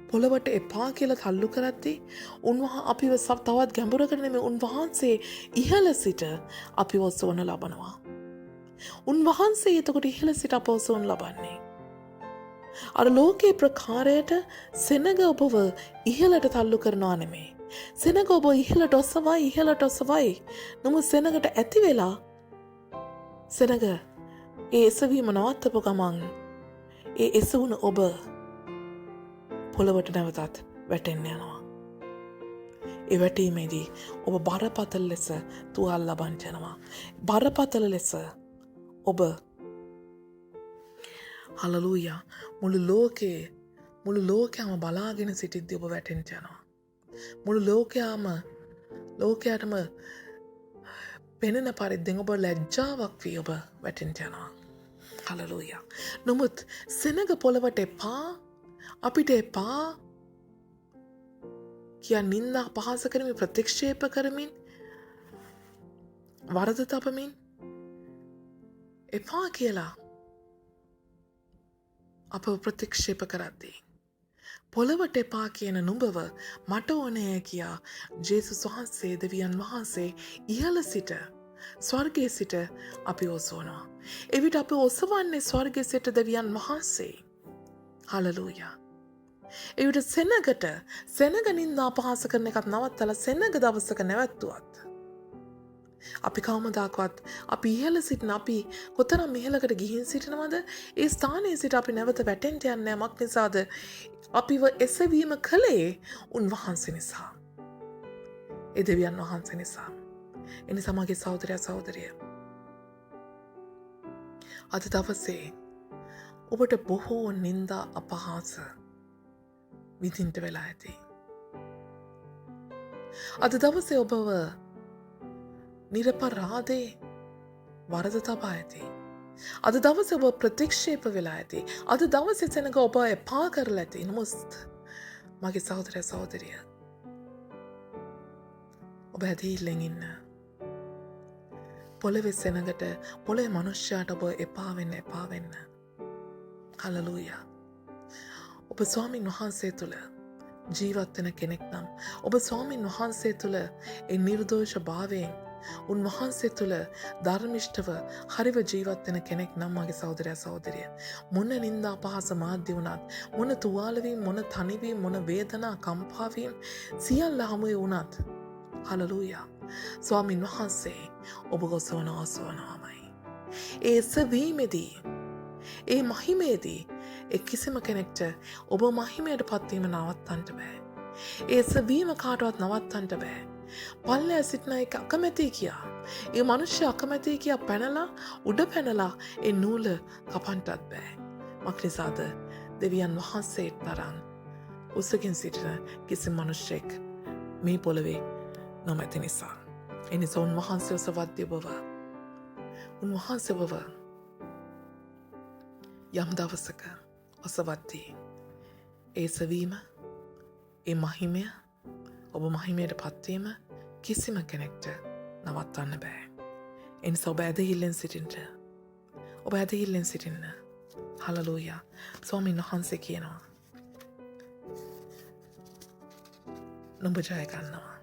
පොළවට එපා කියලා තල්ලු කරද්දී අපිව තවත් ගැඹුරකට නෙමෙයි උන්වහන්සේ ඉහළ සිට අපිව ඔසවන ලබනවා. උන්වහන්සේ එතකොට ඉහළ සිට අපව ඔසවන ලබන්නේ. අර ලෝකේ ප්‍රකාරයට සෙනග ඔබව ඉහළට තල්ලු කරනවා නෙමෙයි. සෙනග ඔබ ඉහළට ඔසවයි. නමුත් සෙනගට ඇති වෙලා සෙනග ඒ එසවීම නවත්තපු ගමන් ඒ එසවුන ඔබ පොළවට නැවතත් වැටෙන්න යනවා. ඒ වැටීමේදී ඔබ බරපතල ලෙස තුවාල ලබන්න යනවා. බරපතල ලෙස ඔබ හලෙලූයා මුළු ලෝකයම බලාගෙන සිටිද්දී ඔබ වැටෙන්න යනවා. මුළු ලෝකයාටම පෙනෙන පරිද්දෙන් ඔබ ලැජ්ජාවක් වී ඔබ වැටෙන්න යනවා. හලෙලූයා. නමුත් සෙනග පොළවට එපා, අපිට එපා කියා නින්දා අපහාස කරමින්, ප්‍රතික්ෂේප කරමින්, වරද තබමින් එපා කියලා අපව ප්‍රතික්ෂේප කරද්දී පොළවට එපා කියන නුඹව මට ඕනෑ කියා ජේසුස් වහන්සේ, දෙවියන් වහන්සේ ඉහළ සිට ස්වර්ගයේ සිට අපි ඔසවනවා. එවිට අපි ඔසවන්නේ ස්වර්ගයේ සිට දෙවියන් වහන්සේ. හලෙලූයා. එවිට සෙනග නින්දා අපහාස කරන එකත් නවත්තලා සෙනග දවසක නැවැත්තුවත් අපි කවමදාකවත් අපි ඉහළ සිටින, අපි කොතරම් ඉහළකට ගිහින් සිටිනවද? ඒ ස්ථානයේ සිට අපි නැවත වැටෙන්න යන්නේ මක් නිසාද? අපිව එසවීම කළේ උන්වහන්සේ නිසා. ඒ දෙවියන් වහන්සේ නිසා. එනිසා මගේ සහෝදරයා සහෝදරිය, අද දවසේ ඔබට බොහෝ නින්දා අපහාස විඳින්න වෙලා ඇති. අද දවසේ ඔබව නිරපරාධේ වරද තබා ඇති. අද දවසේ ඔබ ප්‍රතික්ෂේප වෙලා ඇති. අද දවසේ සෙනග ඔබ එපා කරලා ඇති. නමුත් මගේ සහෝදරයා සහෝදරිය, ඔබ ඇදහිල්ලෙන් ඉන්න. පොළවේ සෙනගට, පොළවේ මනුෂ්‍යයාට ඔබ එපා වෙන්න. හලෙලූයා. ඔබ ස්වාමින් වහන්සේ තුළ ජීවත් වෙන කෙනෙක් නම්, ඔබ ස්වාමින් වහන්සේ තුළ ඒ නිර්දෝෂ භාවයෙන් උන්වහන්සේ තුළ ධර්මිෂ්ඨව හරිව ජීවත් වෙන කෙනෙක් නම් මගේ සහෝදරයා සහෝදරිය. මොන නින්දා පහස මාධ්‍ය වුණත්, මොන තුවාලවීම, මොන තනිවීම, මොන වේදනා, කම්පාවීම සියල්ල හමුවේ වුණත්, හලලූයා. ස්වාමින් වහන්සේ ඔබ ඔසවනවාමයි. ඒ එසවීමේදී, ඒ මහිමේදී කිසිම කෙනෙක්ට ඔබ මහිමයට පත්වීම නවත්තන්නට බෑ. ඒ එසවීම කාටවත් නවත්තන්නට බෑ. පල්ලෑ සිටින එක අකමැති කියා. ඒ මනුෂ්‍ය අකමැති කියා පැනලා උඩ පැනලා ඒ නූල කපන්නටත් බෑ. මක්නිසාද දෙවියන් වහන්සේට තරම් උසකින් සිටින කිසි මනුෂ්‍යෙක් මේ පොළවේ නොමැති නිසා. එනිසා උන්වහන්සේ ඔසවද්දී ඔබව, උන්වහන්සේ ඔබව යම් දවසක ඔසවද්දී ඒ සවීම, ඒ මහිමය, ඔබ මහිමයට පත්වීම කිසිම කෙනෙක්ට නවත්තන්න බෑ. එනිසා ඔබ ඇදහිල්ලෙන් සිටින්ට, ඔබ ඇදහිල්ලෙන් සිටින්න. හලලූයා. ස්වාමීන් වහන්සේ කියනවා, නුඹ ජය ගන්නවා,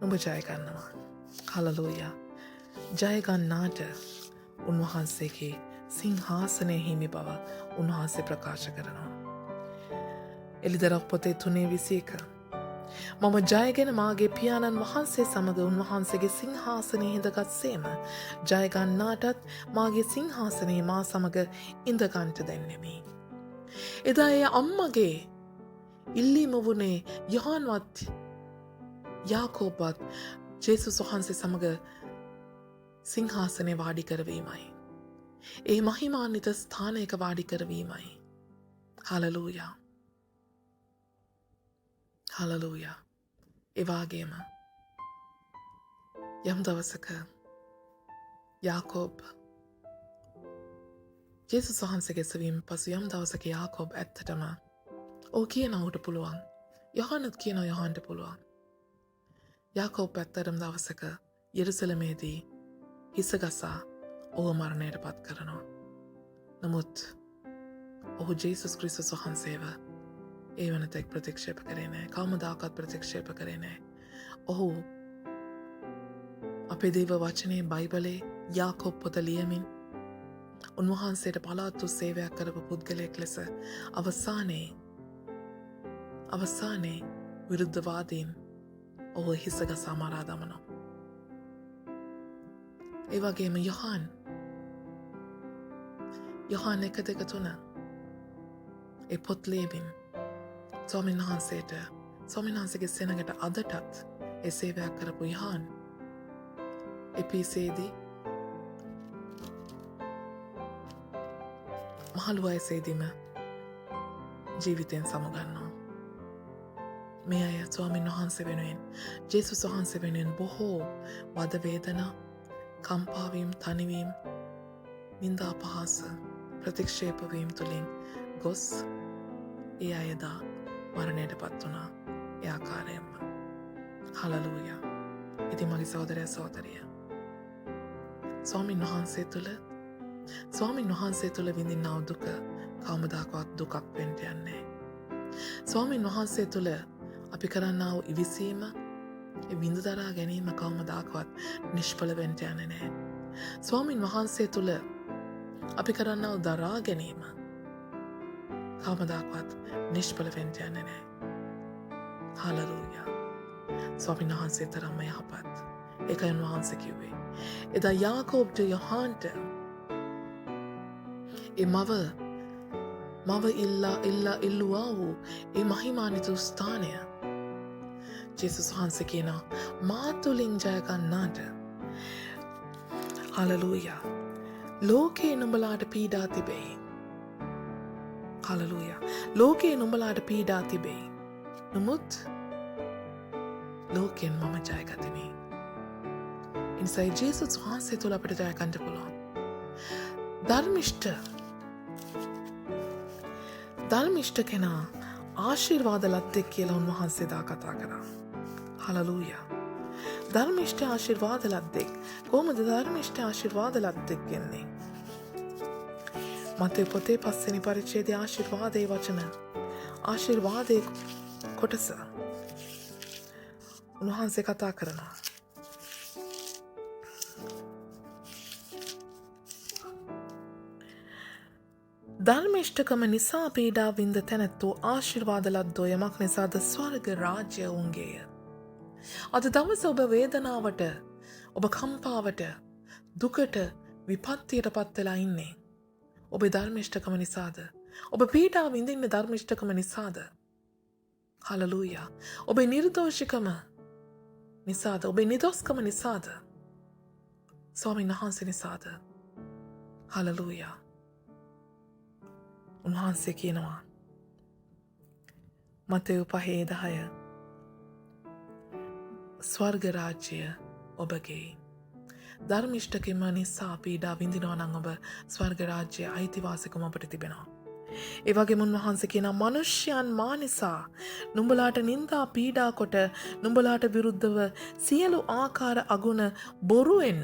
නුඹ ජය ගන්නවා. හලලූයා. ජය ගන්නාට උන්වහන්සේගේ සිංහාසනය හිමි බව උන්වහන්සේ ප්‍රකාශ කරනවා. එලිදරක් පොතේ 3:21. මම ජයගෙන මාගේ පියාණන් වහන්සේ සමග උන්වහන්සේගේ සිංහාසනයේ හිඳගත් සේම ජයගන්නාටත් මාගේ සිංහාසනයේ මා සමග ඉඳගන්ට දෙන්නෙමි. එදා ඒ අම්මගේ ඉල්ලීම වුණේ යොහාන්වත් යාකෝබත් ජේසුස් වහන්සේ සමග සිංහාසනය වාඩි කරවීමයි. ඒ මහිමාන්විත ස්ථානයක වාඩි කරවීමයි. හලලූයා. හලලූයා. එවාගේම යම් දවසක යාකෝබ් ජේසුස් වහන්සේගේ සවීම පසු යම් දවසක යාකෝබ් ඇත්තටම කියන ඔහුට පුළුවන්. යොහානත් කියන යොහාන්ට පුළුවන්. යාකෝබ් ඇත්තටම දවසක යෙරුසලමේදී හිසගසා ඔහු මරණයට පත් කරනවා. නමුත් ඔහු ජේසුස් ක්‍රිස්තුස් වහන්සේව ඒ වනතෙක් ප්‍රතික්ෂේප කරේ නෑ. කවමදාකවත් ප්‍රතික්ෂේප කරේ නෑ. ඔහු අපේ දේව වචනේ බයිබලේ යාකෝබ් පොත ලියමින් උන්වහන්සේට පලාත් වූ සේවයක් කරපු පුද්ගලයෙක් ලෙස අවසානයේ විරුද්ධවාදීන් ඔහු හිසගසා මරා දමනවා. ඒ වගේම යොහාන් 1:2-3 ඒ පොත් ලියමින් ස්වාමීන් වහන්සේගේ සෙනඟට අදටත් ඒ සේවයක් කරපු යොහාන් එපිසේදී මහලු වයසේදීම ජීවිතයෙන් සමුගන්නවා. මේ අය ස්වාමීන් වහන්සේ වෙනුවෙන්, ජේසුස් වහන්සේ වෙනුවෙන් බොහෝ වද වේදනා, කම්පාවීම්, තනිවීම, නින්දා පහස, ප්‍රතික්ෂේපවීම් තුළින් ගොස් ඒ අයදා මරණයට පත් වුණා. ඒ ආකාරයෙන්ම. හලලූයා. ඉතින් මගේ සහෝදරය සහෝදරිය, ස්වාමීන් වහන්සේ තුළ විඳින්නා දුක කවමදාකවත් දුකක් වෙන්න යන්නේ. ස්වාමීන් වහන්සේ තුළ අපි කරන්නා වූ ඉවිසීම, විඳ දරා ගැනීම කවමදාකවත් නිෂ්ඵල වෙන්න යන්නේ නැහැ. ස්වාමීන් වහන්සේ තුළ අපි කරන්නා වූ දරා ගැනීම කවමදාකවත් නිෂ්ඵල වෙන්න යන්නේ නැහැ. හලලූයා. ස්වාමීන් වහන්සේ තරම්ම යහපත්. ඒකයි උන්වහන්සේ කිව්වේ. එදා යාකෝබ්ට යොහාන්ට ඒ මව ඉල්ලුවා වූ ඒ මහිමාන්විත ස්ථානය ජේසුස් වහන්සේ කියනවා මා තුළින් ජය ගන්නාට. හලලූයා. ලෝකේ නුඹලාට පීඩා තිබෙයි. හලලූයා. ලෝකේ නුඹලාට පීඩා තිබෙයි. නමුත් ලෝකයෙන් මම ජයගතිමි. එනිසා ජේසුස් වහන්සේ තුළ අපිට ජය ගන්න පුළුවන්. ධර්මිෂ්ඨ කෙනා ආශිර්වාද ලද්දෙක් කියලා උන්වහන්සේ දා කතා කරා. හලලූයා. ධර්මිෂ්ඨ ආශිර්වාද ලද්දෙක්. කොහොමද ධර්මිෂ්ඨ ආශිර්වාද ලද්දෙක් වෙන්නේ? මතේ පොතේ 5 වෙනි පරිච්ඡේදයේ ආශිර්වාදයේ වචන, ආශිර්වාදයේ කොටස උන්වහන්සේ කතා කරනවා. ධර්මිෂ්ඨකම නිසා පීඩා විඳ තැනැත්තෝ ආශිර්වාද ලද්දෝ යමක් නිසාද ස්වර්ග රාජ්‍ය උන්ගේය. අද දවස ඔබ වේදනාවට, ඔබ කම්පාවට, දුකට, විපත්තියට පත් වෙලා ඉන්නේ. ඔබේ ධර්මිෂ්ඨකම නිසාද? ඔබ පීඩා විඳින්නේ ධර්මිෂ්ඨකම නිසාද? හලලූයා. ඔබේ නිර්දෝෂිකම නිසාද? ඔබේ නිදොස්කම නිසාද? ස්වාමීන් වහන්සේ නිසාද? හලලූයා. උන්වහන්සේ කියනවා මතෙව් 5:10 ස්වර්ග රාජ්‍ය ඔබගේ. ධර්මිෂ්ඨකම නිසා පීඩා විඳිනවා නම් ඔබ ස්වර්ග රාජ්‍යයේ අයිතිවාසිකම ඔබට තිබෙනවා. ඒ වගේම උන්වහන්සේ කියනවා මිනිස්යන් මා නිසා නුඹලාට නිന്ദා පීඩා කොට නුඹලාට විරුද්ධව සියලු ආකාර අගුණ බොරුවෙන්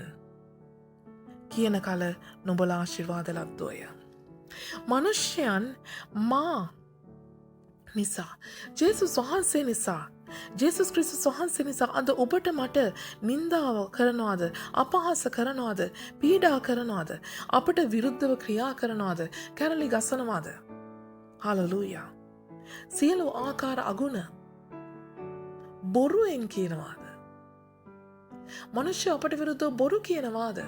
කියන කල නුඹලා ආශිර්වාද ලද්දෝය. මිනිස්යන් මා නිසා ජේසුස් වහන්සේ නිසා ජේසුස් ක්‍රිස්තුස් වහන්සේ නිසා අද ඔබට මට නින්දාව කරනවාද, අපහාස කරනවාද, පීඩා කරනවාද, අපට විරුද්ධව ක්‍රියා කරනවාද, කැරලි ගසනවාද? හලලූයා. සියලු ආකාර අගුණ බොරුවෙන් කියනවාද? මනුෂ්‍ය අපට විරුද්ධව බොරු කියනවාද?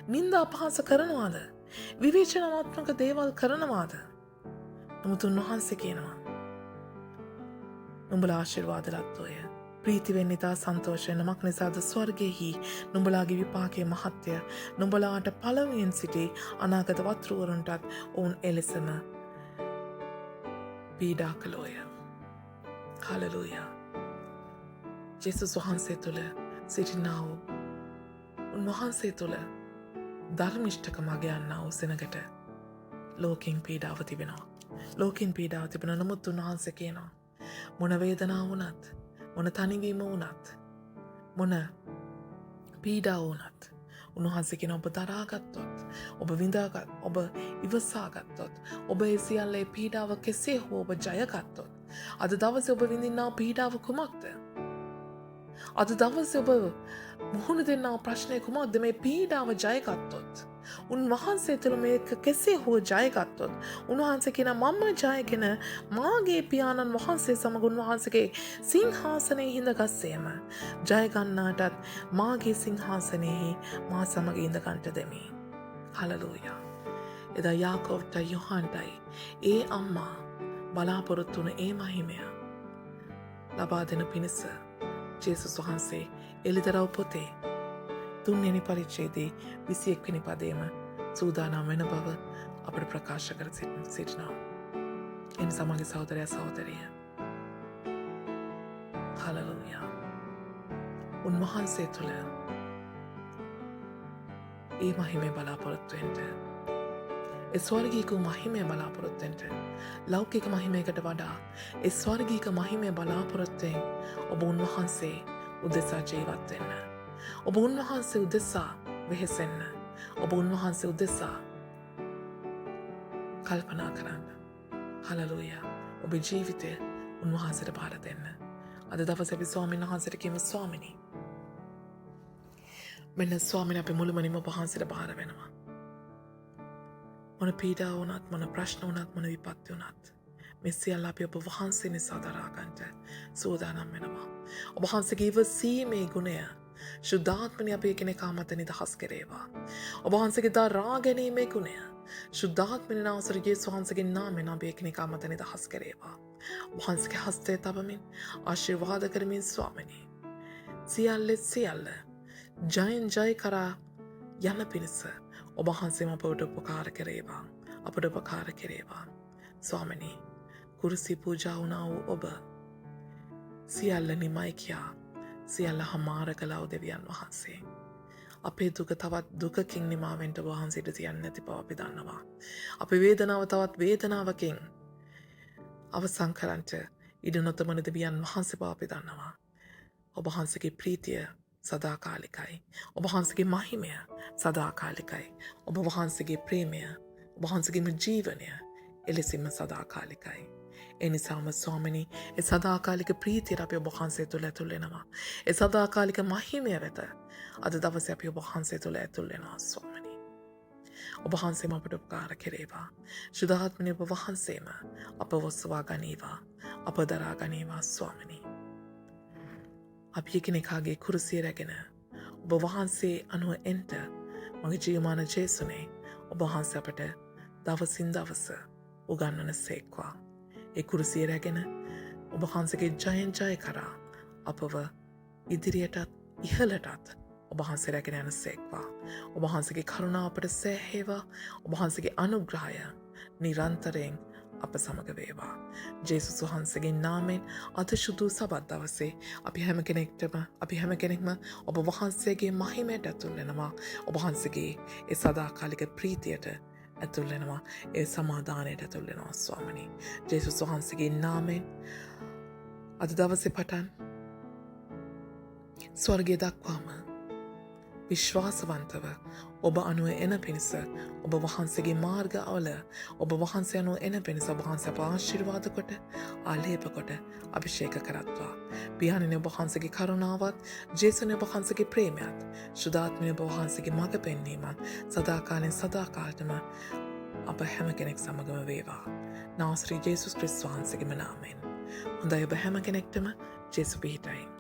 නින්දා අපහාස කරනවාද? විවේචනාත්මක දේවල් කරනවාද? නමුත් උන්වහන්සේ කියනවා නුඹලා ආශිර්වාද ලද්දෝය. ප්‍රීති වෙන්න ඉතා සන්තෝෂ වෙනමක් නිසාද ස්වර්ගයෙහි නුඹලාගේ විපාකයේ මහත්ය. නුඹලාට පළමුවෙන් සිටි අනාගත වත්රුවරුන්ටත් ඔවුන් එලෙසම පීඩා කළෝය. හලලූයා. ජේසුස් වහන්සේ තුළ සිටිනා වූ උන්වහන්සේ තුළ ධර්මිෂ්ඨකම අගයන්නා වූ සෙනගට ලෝකෙන් පීඩාව තිබෙනවා. ලෝකෙන් පීඩාව තිබෙන නමුත් උන්වහන්සේ කියනවා මොන වේදනාව වුණත්, මොන තනිවීම වුණත්, මොන පීඩාව වුණත් උන්වහන්සේ කියන ඔබ දරාගත්තොත්, ඔබ විඳාගත්, ඔබ ඉවසාගත්තොත්, ඔබ ඒ සියල්ලේ පීඩාව කෙසේ හෝ ඔබ ජයගත්තොත්, අද දවසේ ඔබ විඳින්නා පීඩාව කුමක්ද? අද දවසේ ඔබ මුහුණ දෙන්නා ප්‍රශ්නය කුමක්ද? මේ පීඩාව ජයගත්තොත්, උන්වහන්සේ තුළ මේක කෙසේ හෝ ජයගත්තොත්, උන්වහන්සේ කියන මම ජයගෙන මාගේ පියාණන් වහන්සේ සමග උන්වහන්සේගේ සිංහාසනයේ හිඳගස්සේම ජයගන්නාටත් මාගේ සිංහාසනයෙහි මා සමග ඉඳගන්ට දෙමි. හලලූයා. එදා යාකෝබ්ටයි යොහන්ටයි ඒ අම්මා බලාපොරොත්තු වුණ ඒ මහිමය ලබා දෙන පිණිස ජේසුස් වහන්සේ එළිදරව් පොතේ 3 වෙනි පරිච්ඡේදයේ 21 වෙනි පදයේම සූදානම් වෙන බව අපට ප්‍රකාශ කර සිටිනවා. එනිසා මගේ සහෝදරයා සහෝදරිය, හලලූයා. උන්වහන්සේ තුළ ඒ මහිමේ බලාපොරොත්තු වෙන්න, ඒ ස්වර්ගීක මහිමේ බලාපොරොත්තු වෙන්න, ලෞකික මහිමයකට වඩා ඒ ස්වර්ගීක මහිමේ බලාපොරොත්තුෙන් ඔබ උන්වහන්සේ උදෙසා ජීවත් වෙන්න. ඔබ උන්වහන්සේ උදෙසා වෙහෙසෙන්න. ඔබ උන්වහන්සේ උදෙසා කල්පනා කරන්න. හලලූයා. ඔබේ ජීවිතය උන්වහන්සේට බාර දෙන්න. අද දවසේ අපි ස්වාමීන් වහන්සේට කියමු ස්වාමිනී. මෙන්න ස්වාමිනේ අපි මුළුමනින්ම ඔබ වහන්සේට බාර වෙනවා. මොන පීඩාව වුණත්, මොන ප්‍රශ්න වුණත්, මොන විපත්ති වුණත් මේ සියල්ල අපි ඔබ වහන්සේ නිසා දරා ගන්නට සූදානම් වෙනවා. ඔබ වහන්සේගේ ඉවසීමේ ගුණය ශුද්ධාත්මනි අපේ කෙනෙකා මත නිදහස් කෙරේවා. ඔබ වහන්සේගේ දරා ගැනීමේ ගුණය ශුද්ධාත්මනි නාසර යේසුස් වහන්සේගේ නාමයෙන් අපේ කෙනෙකා මත නිදහස් කෙරේවා. ඔබ වහන්සේගේ හස්තය තබමින් ආශිර්වාද කරමින් ස්වාමිනී සියල්ල ජයෙන් ජය කරා යන පිණිස ඔබ වහන්සේම අපට උපකාර කරේවා. අපට උපකාර කරේවා. ස්වාමිනී කුරුසි පූජා වුණා වූ ඔබ සියල්ල නිමයි කියා සියල්ල හමාර කළා වූ දෙවියන් වහන්සේ අපේ දුක තවත් දුකකින් නිමාවෙන්ට වහන්සේට තියන්නේ නැති බව අපි දන්නවා. අපේ වේදනාව තවත් වේදනාවකින් අවසන් කරන්නට ඉඩ නොතබන දෙවියන් වහන්සේ බව අපි දන්නවා. ඔබ වහන්සේගේ ප්‍රීතිය සදාකාලිකයි. ඔබ වහන්සේගේ මහිමය සදාකාලිකයි. ඔබ වහන්සේගේ ප්‍රේමය, ඔබ වහන්සේගේ ජීවනය එලෙසින්ම සදාකාලිකයි. එනිසාම ස්වාමිනී ඒ සදාකාලික ප්‍රීතියට අපි ඔබ වහන්සේ තුළ ඇතුල් වෙනවා. ඒ සදාකාලික මහිමය වෙත අද දවසේ අපි ඔබ වහන්සේ තුළ ඇතුල් වෙනවා ස්වාමිනී. ඔබ වහන්සේම අපට උපකාර කෙරේවා. ශුද්ධාත්මනි ඔබ වහන්සේම අප වස්සවා ගනීවා. අප දරා ගනීවා ස්වාමිනී. අපි එකිනෙකාගේ කුරුසිය රැගෙන ඔබ වහන්සේ අනුව එන්ට මගේ ජීවමාන ජේසුනේ ඔබ වහන්සේ අපට දවසින් දවස උගන්වන සේක්වා. ඒ කුරුසිය රැගෙන ඔබ වහන්සේගේ ජයෙන් ජය කරා අපව ඉදිරියටත් ඉහළටත් ඔබ වහන්සේ රැගෙන යන සේක්වා. ඔබ වහන්සේගේ කරුණාව අපට සෑහේවා. ඔබ වහන්සේගේ අනුග්‍රහය නිරන්තරයෙන් අප සමග වේවා. ජේසුස් වහන්සේගේ නාමයෙන් අද සුදු සබත් දවසේ අපි හැම කෙනෙක්ම ඔබ වහන්සේගේ මහිමයට ඇතුල් වෙනවා. ඔබ වහන්සේගේ ඒ සදාකාලික ප්‍රීතියට ඇතුල් වෙනවා. ඒ සමාදානයට ඇතුල් වෙනවා ස්වාමිනී. ජේසුස් වහන්සේගේ නාමයෙන් අද දවසේ පටන් ස්වර්ගය දක්වාම විශ්වාසවන්තව ඔබ අනුව එන පිණිස ඔබ වහන්සේගේ මාර්ග අවල ඔබ වහන්සේ අනුව එන පිණිස ඔබ වහන්සේ අප ආශිර්වාද කොට ආලේප කොට අභිෂේක කරත්වා. පියාණෙනි ඔබ වහන්සේගේ කරුණාවත් ජේසුනේ ඔබ වහන්සේගේ ප්‍රේමයත් ශුද්ධාත්මය ඔබ වහන්සේගේ මඟ පෙන්වීමත් සදාකාලෙන් සදාකාලටම අප හැම කෙනෙක් සමගම වේවා. නාසරී ජේසුස් ක්‍රිස්තුස් වහන්සේගේම නාමයෙන්. හොඳයි ඔබ හැම කෙනෙක්ටම ජේසු පිහිටයි.